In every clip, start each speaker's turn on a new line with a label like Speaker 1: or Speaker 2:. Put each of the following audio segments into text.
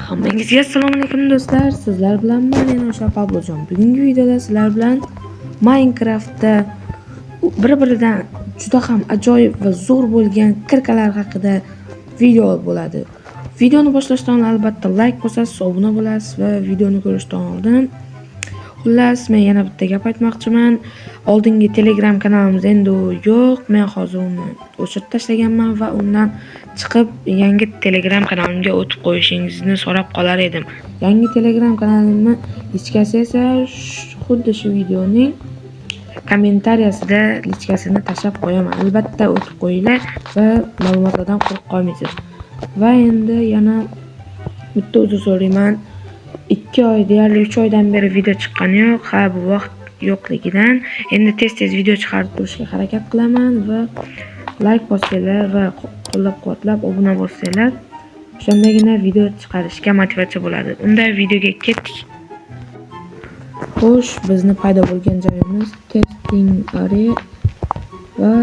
Speaker 1: Hammangizga assalomu alaykum do'stlar. Sizlar bilan men o'sha Pablojon. Bugungi videoda sizlar bilan Minecraftda bir-biridan juda ham ajoyib va zo'r bo'lgan kirkalar haqida video bo'ladi. Videoni boshlashdan albatta like bosasiz, obuna bo'lasiz va videoni ko'rishdan oldin xullas men yana bitta gap aytmoqchiman. Oldingi Telegram kanalimiz endi yo'q. Men hozir uni o'chirib tashlaganman va undan chiqib yangi Telegram kanalimga o'tib qo'yishingizni so'rab qolar edim. Yangi Telegram kanalimni lichkasi esa xuddi shu videoning kommentariyasida lichkasini tashlab qo'yaman. Albatta o'tib qo'yinglar va ma'lumotlardan quruq qolmaysiz. Va endi yana bitta uzr so'rayman. 2 oy, deyarli 3 oydan beri video chiqqani yo'q. Ha, bu vaqt yo'qligidan endi tez video chiqarib turishga harakat qilaman va like bosinglar va qo'llab-quvvatlab obuna bo'lsanglar, o'shandagina video chiqarishga motivatsiya bo'ladi. Unda videoga ketdik. Xo'sh, bizni paydo bo'lgan joyimiz testing area va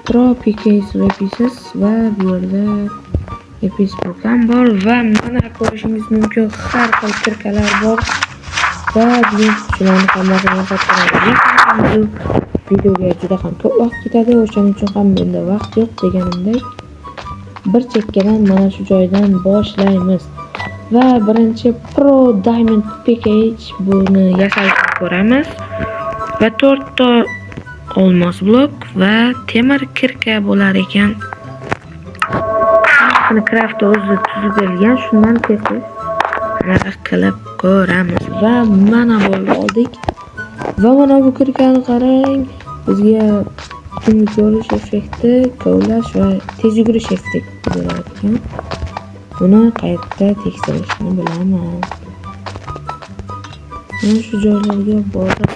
Speaker 1: pro pks repisiz va bu yerda epis program bor va mana ko'rishingiz mumkin, har xil kirkalar bor va biz shularni hammasini ko'ramiz. Videoga juda ham ko'p vaqt ketadi, o'shaning uchun ham menda vaqt yo'q deganimdek bir chekkadan mana shu joydan boshlaymiz. Va birinchi Pro Diamond Package buni yasashni ko'ramiz va 4 ta olmos blok va temir kirka bo'lar ekan. Minecraft o'zi tuzilgan, shundan tez-tez anaqa qilib ko'ramiz va mana bo'lib oldik. Va mana bu kirkani qarang, bizga kun ko'rish effekti, kovlash va tez yugurish effekti berar ekan. Buni qayerda tekshirishni bilaman. Mana shu joylarga borib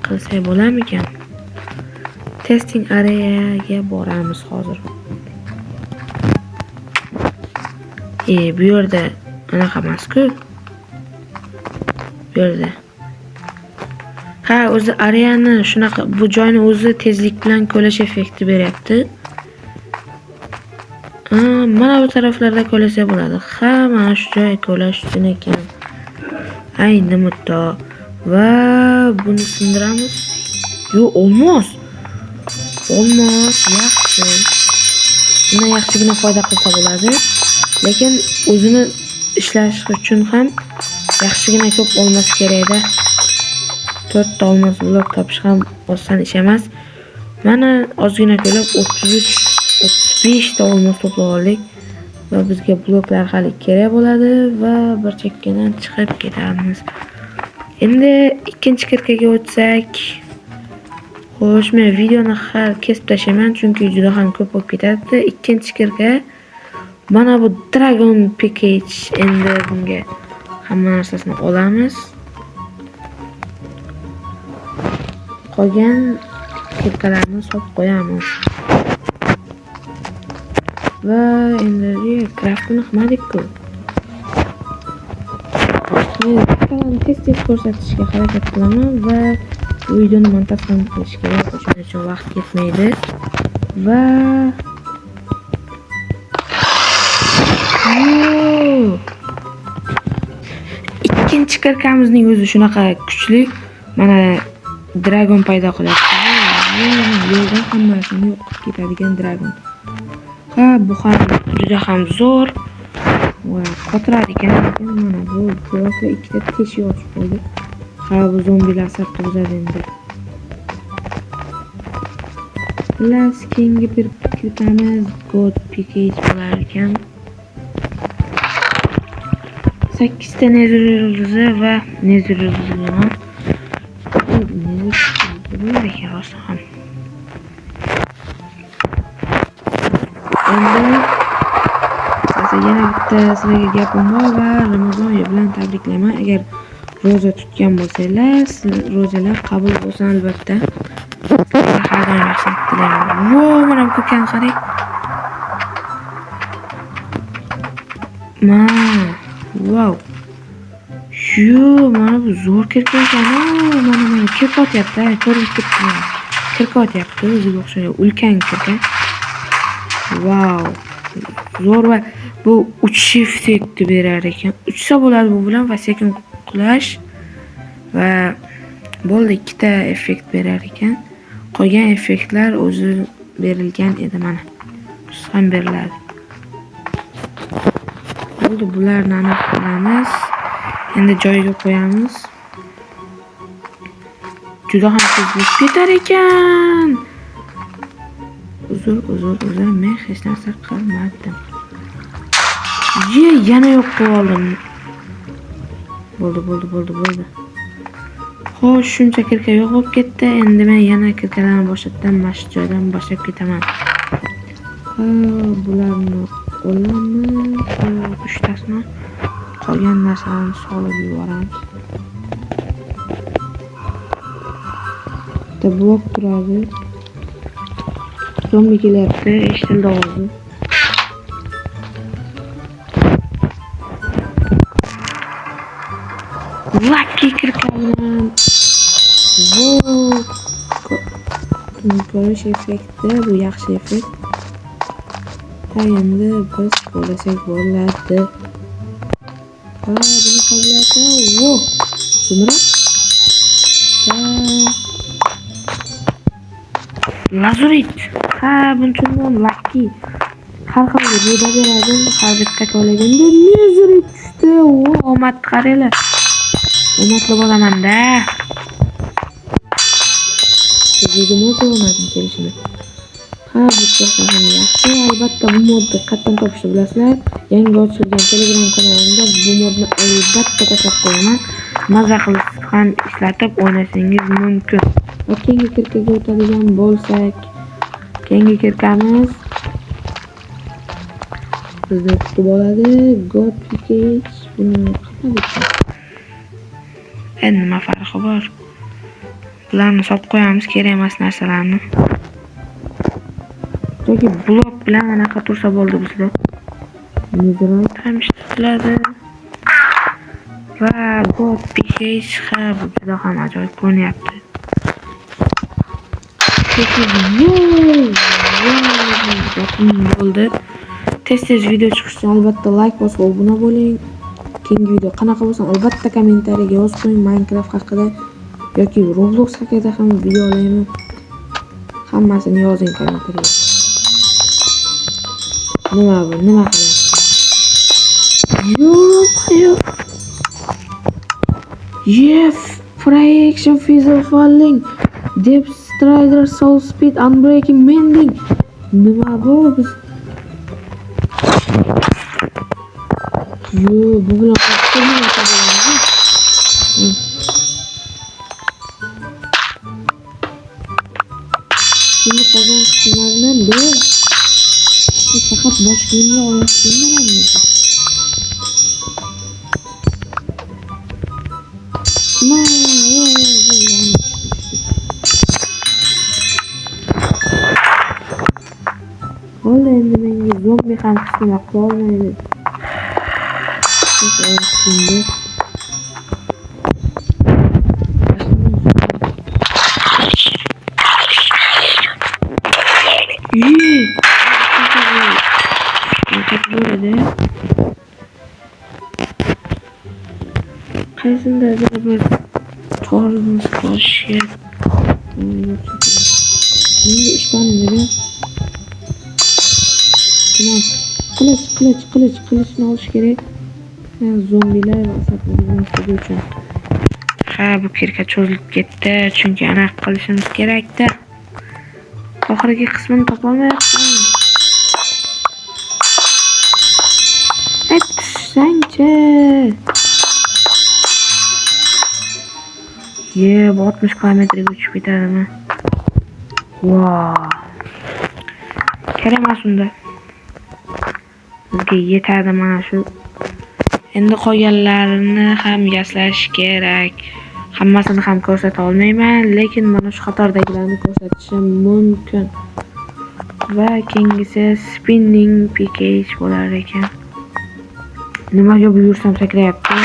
Speaker 1: qilsak bo'larmikan? Testing areaga boramiz hozir. Bu yerda anaqa emas-ku. Bu yerda. Ha, o'zi areani shunaqa, bu joyni o'zi tezlik bilan ko'lash effekti beryapti. Mana bu taraflarda ko'lasa bo'ladi. Ha, mana shu joy ko'lash uchun ekan. Ayni muddo. Va buni sindiramiz. Yo, olmos. Olmos yaxshi. Buni yaxshigina foyda qilsa bo'ladi. Lekin o'zini ishlash uchun ham yaxshigina ko'p olmos kerak-da. 4 ta olmos blok topish ham oson ish emas. Mana ozgina ko'lab 33-35 ta olmos to'plab oldik va bizga bloklar hali kerak bo'ladi va bir chekkadan chiqib ketamiz. Endi ikkinchi kirkaga o'tsak. Xo'sh, men videoni kesib tashlayman chunki juda ham ko'p bo'lib ketadi. Ikkinchi kirka mana bu Dragon Package. Endi bunga hamma narsasini olamiz. Qolgan kirkalarni solib qo'yamiz. Va endi craftni qilmadik-ku. Men kirkalarni tez ko'rsatishga harakat qilaman va videoni montaj ham qilish kerak, shuning uchun vaqt ketmaydi. Va ikkinchi kirkamizning o'zi shunaqa kuchli. Mana dragon paydo qilyapti. Yo'ldan hammasini yo'q qilib ketadigan dragon. Ha, bu ham juda ham zo'r va qotiradigan. Mana bu blokga ikkita teshik ochib qo'ydi. Ha, bu zombilar safda buzadi endi. Plus keyingi bir kirkamiz God Package bo'lar ekan. 8 ta nether yulduzi va nether yulduzi bilan endi yana bitta sizlarga gapim bor va Ramazon oyi bilan tabriklayman. Agar ro'za tutgan bo'lsangiz, ro'zalar qabul bo'lsin albatta. Har doim yaxshilik tilayman. Voy, mana bu kirkani qarang. Wow. Mana bu zo'r kirka ekan. Mana kirka otyapti, ko'rib turibman. Kirka otyapti, o'ziga o'xshagan ulkan kirka. Wow. zo'r va bu uchish effekti berar ekan. Uchsa bo'ladi bu bilan va sekin qulash va bo'ldi, ikkita effekt berar ekan. Qolgan effektlar o'zi berilgan edi mana. Siz ham beriladi. Bo'ldi, bularni aniq qilamiz. Endi joyiga qo'yamiz. Juda ham tezlik ketar ekan. Uzr, men hech narsa qilmadim. Yana yo'q qilib oldim. Bo'ldi. Xo'sh, shuncha kirka yo'q bo'lib ketdi. Endi men yana kirkalarni boshlatdan, mana shu joydan boshlab ketaman. Bularni olamiz. 3 tasini qolgan narsalarni solib yuboramiz. Bitta blok turadi. Zombi kelyapti, eshitildi ovozi. Lucky kirkabilan. Ko'rish effekti, bu yaxshi effekt. Endi biz qo'llasak bo'ladi. Buni qo'llasa, zumra. Lazurit. Bunchun lucky. Har xil ro'da beradi, har bitta qo'llaganda lazurit tushdi. Omad qaranglar. Omadli bo'laman-da. Sizga o'zim kelishini. Bu ko'rsa ham yaxshi. Albatta bu modni qatdan topishni bilasizlar. Yangi ochilgan Telegram kanalimda bu modni albatta tashlab qo'yaman. Maza qilib ham ishlatib o'ynashingiz mumkin. Va keyingi kirkaga o'tadigan bo'lsak, keyingi kirkamiz bizni kutib oladi. God Package. Buni qatnashdik. Endi nima farqi bor? Bularni solib qo'yamiz, kerak emas narsalarni. Yoki blok bilan anaqa tursa bo'ldi bizda. Netherite ham ishlatiladi. Va God Package bu juda ham ajoyib ko'rinyapti. Bo'ldi. Tez video chiqishi albatta like bosib obuna bo'ling. Keyingi video qanaqa bo'lsa albatta kommentariyaga yozib qo'ying. Minecraft haqida yoki Roblox haqida ham video olaymi? Hammasini yozing kommentariyaga. Nima qilyapsiz? Fraction Fizzle Falling, Depth Strider, Soul Speed, Unbreaking, Mending. Nima bu biz? Bu bilan qattiqmi? Şimdi qolgan qismlardan bir faqat bosh kiyimni oyoq kiyimlarmi? Oldu, endi menga zombi ham qismi qolmaydi. Şimdi qaysindadir bir tormoz boshqa. Menga ishlanmadi. Qilichni olish kerak. Zombilar va asablarni uchun. Bu kirka cho'zilib ketdi, chunki aniq qilishimiz kerak-da. Oxirgi qismini topa olmayapman. Aytishsangchi. 60 kilometrga uchib ketadimi? Kerak emas unda. Bizga yetadi mana shu. Endi qolganlarini ham yaslash kerak. Hammasini ham ko'rsata olmayman, lekin mana shu qatordagilarni ko'rsatishim mumkin. Va keyingisi spinning package bo'lar ekan. Nimaga buyursam sakrayapti?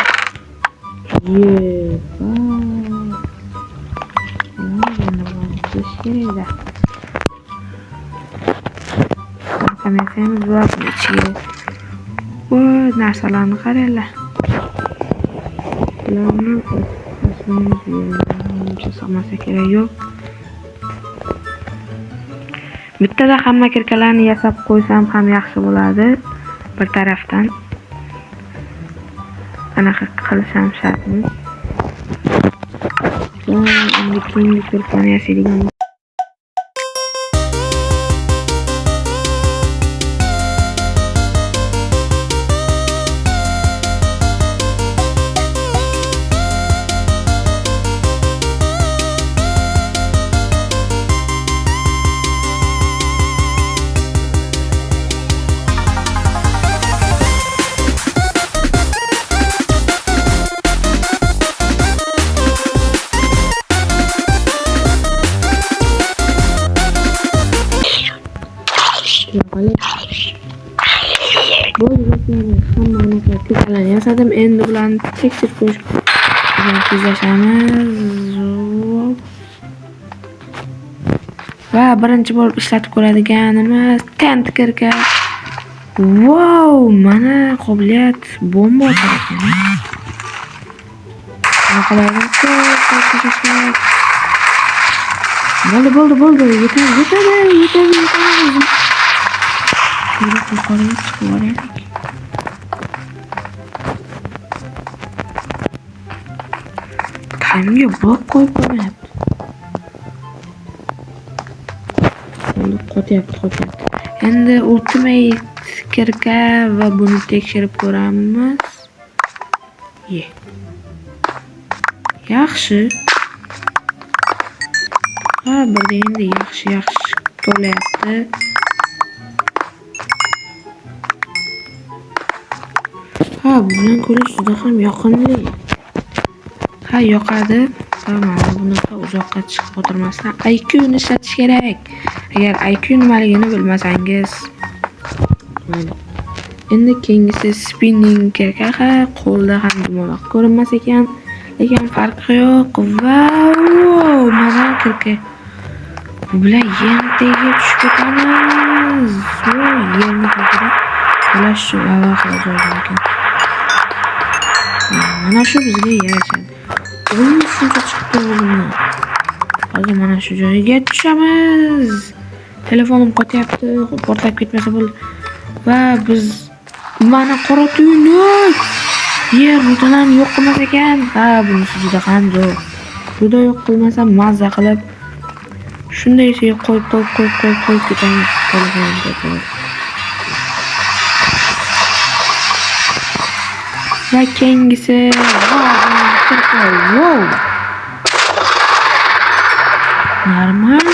Speaker 1: qasam yasaymiz va buni ichiga bu narsalarni qaranglar. Bularni sig'masa kerak yo'q. Bittada hamma kirkalarni yasab qo'ysam ham yaxshi bo'ladi. Bir tarafdan anaqa qilisham shartmi? Endi keyingi kirkani yasaydigan bu yigitlarni hamma anaqa kirkalarni yasadim. Endi ularni tekshirib ko'rish bilan tezlashamiz. Va birinchi bo'lib ishlatib ko'radiganimiz tent kirka. Wow, mana qobiliyat bomba ekan. Bo'ldi. Yetadi. Yuqoriga chiqib olaylik. Kamga blok qo'yib qo'ymayapti. Qo'tyapti. Endi ultimate kirka va buni tekshirib ko'ramiz. Yaxshi. Birda endi yaxshi bo'layapti. Bu bilan ko'rish juda ham yoqimli. Yoqadi. Mana bunaqa uzoqqa chiqib o'tirmasdan IQ ni ishlatish kerak. Agar IQ nimaligini bilmasangiz, mayli. Endi keyingisi spinning kirka. Qo'lda ham dumaloq ko'rinmas ekan, lekin farqi yo'q. Wow, mana kirka. Bu bilan yerga tushib ketamiz. Yerni tagida qulash shu alohida joy ekan. Mana shu bizga yarashadi. O'yin shuncha chiqdi o'g'limdan. Hozir mana shu joyga tushamiz. Telefonim qotyapti, portlab ketmasa bo'ldi. Va biz mana qora tuynuk. Yer rudalarni yo'q qilmas ekan. Bunisi juda ham zo'r. Ruda yo'q qilmasa mazza qilib shunday qo'yib ketamiz. Telefonimga. Va keyingisi wow. Normal.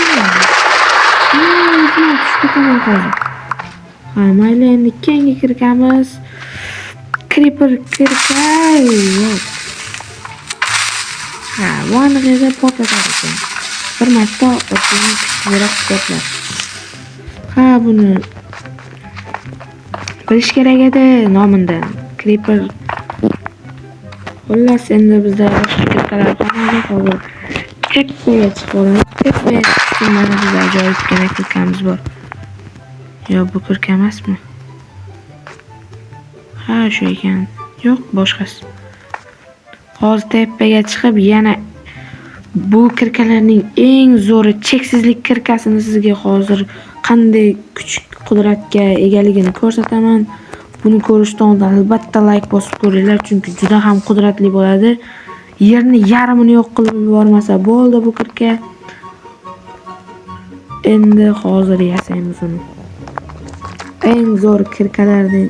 Speaker 1: Mayli, endi keyingi kirkamiz creeper kirka. Bu aniqida portlatar ekan. Bir marta o'tini kuchliroq portlar. Buni bilish kerak edi nomidan. Creeper. Xullas, endi bizda boshqa kirkalar qolmadi. Hozir teppaga chiqib olamiz. Teppaga chiqib mana bizda ajoyib kirkamiz bor. Yo, bu kirka emasmi? Shu ekan. Yo'q, boshqasi. Hozir teppaga chiqib yana bu kirkalarning eng zo'ri cheksizlik kirkasini sizga hozir qanday kuch qudratga egaligini ko'rsataman. Buni ko'rishdan oldin albatta like bosib ko'ringlar, chunki juda ham qudratli bo'ladi. Yerni yarmini yo'q qilib yubormasa bo'ldi bu kirka. Endi hozir yasaymiz uni. Eng zo'r kirkalardan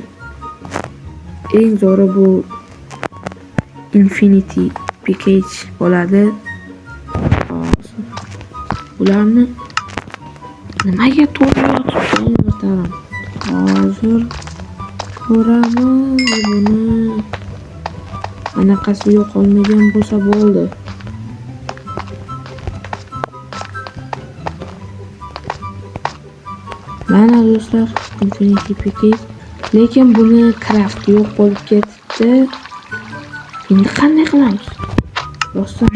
Speaker 1: eng zo'ri bu Infinity Package bo'ladi. Bularni nimaga to'g'ri yotibdi? Hozir ko'ramiz buni. Anaqasi yo'qolmagan bo'lsa bo'ldi. Mana do'stlar, Infinity Package. Lekin buni craft yo'q bo'lib ketdi. Endi qanday qilamiz? Do'stlar,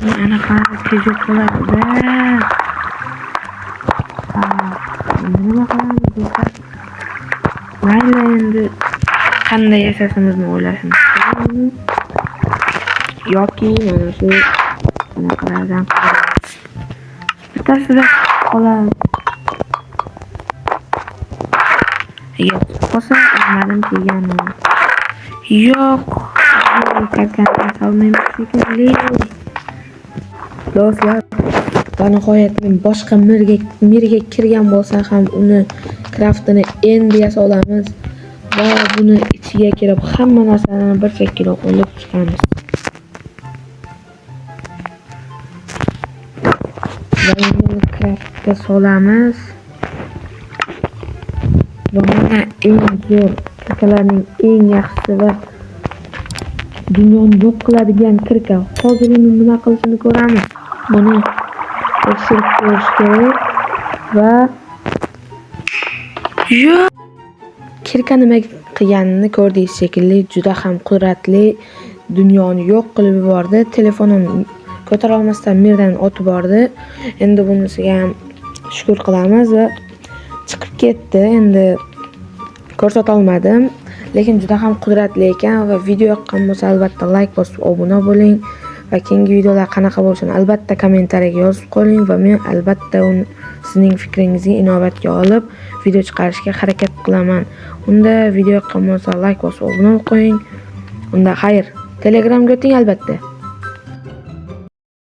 Speaker 1: bu anaqa tejib qoladi-da. Nima qilamiz do'stlar? Mayli endi qanday yasashimizni o'ylashimiz kerak. Yoki mana shu anaqalardan bittasida qoladi. Agar qolsa olmadim kelgani. Yo'q, karkatdan solmaymiz shekilli. Do'stlar, nihoyat men boshqa mirga kirgan bo'lsa ham uni craftini endi yasa olamiz va buni ichiga kirib hamma narsani bir chekkaga qo'yib chiqamiz. Va endi craftga solamiz. Va mana eng zo'r kirkalarning eng yaxshisi va dunyoni yo'q qiladigan kirka. Hozir uni nima qilishini ko'ramiz. Buni tekshirib ko'rish kerak va kirka nima qilganini ko'rdingiz shekilli, juda ham qudratli, dunyoni yo'q qilib yubordi. Telefonini ko'tara olmasdan merdan o'tib bordi. Endi bunisiga ham shukr qilamiz va chiqib ketdi. Endi ko'rsata olmadim, lekin juda ham qudratli ekan va video yoqqan bo'lsa albatta like bosib obuna bo'ling va keyingi videolar qanaqa bo'lishini albatta kommentariyaga yozib qo'ying va men albatta sizning fikringizni inobatga olib video chiqarishga harakat qilaman. Unda video yoqqan bo'lsa like bosib obuna qo'ying. Unda xayr, Telegramga o'ting albatta.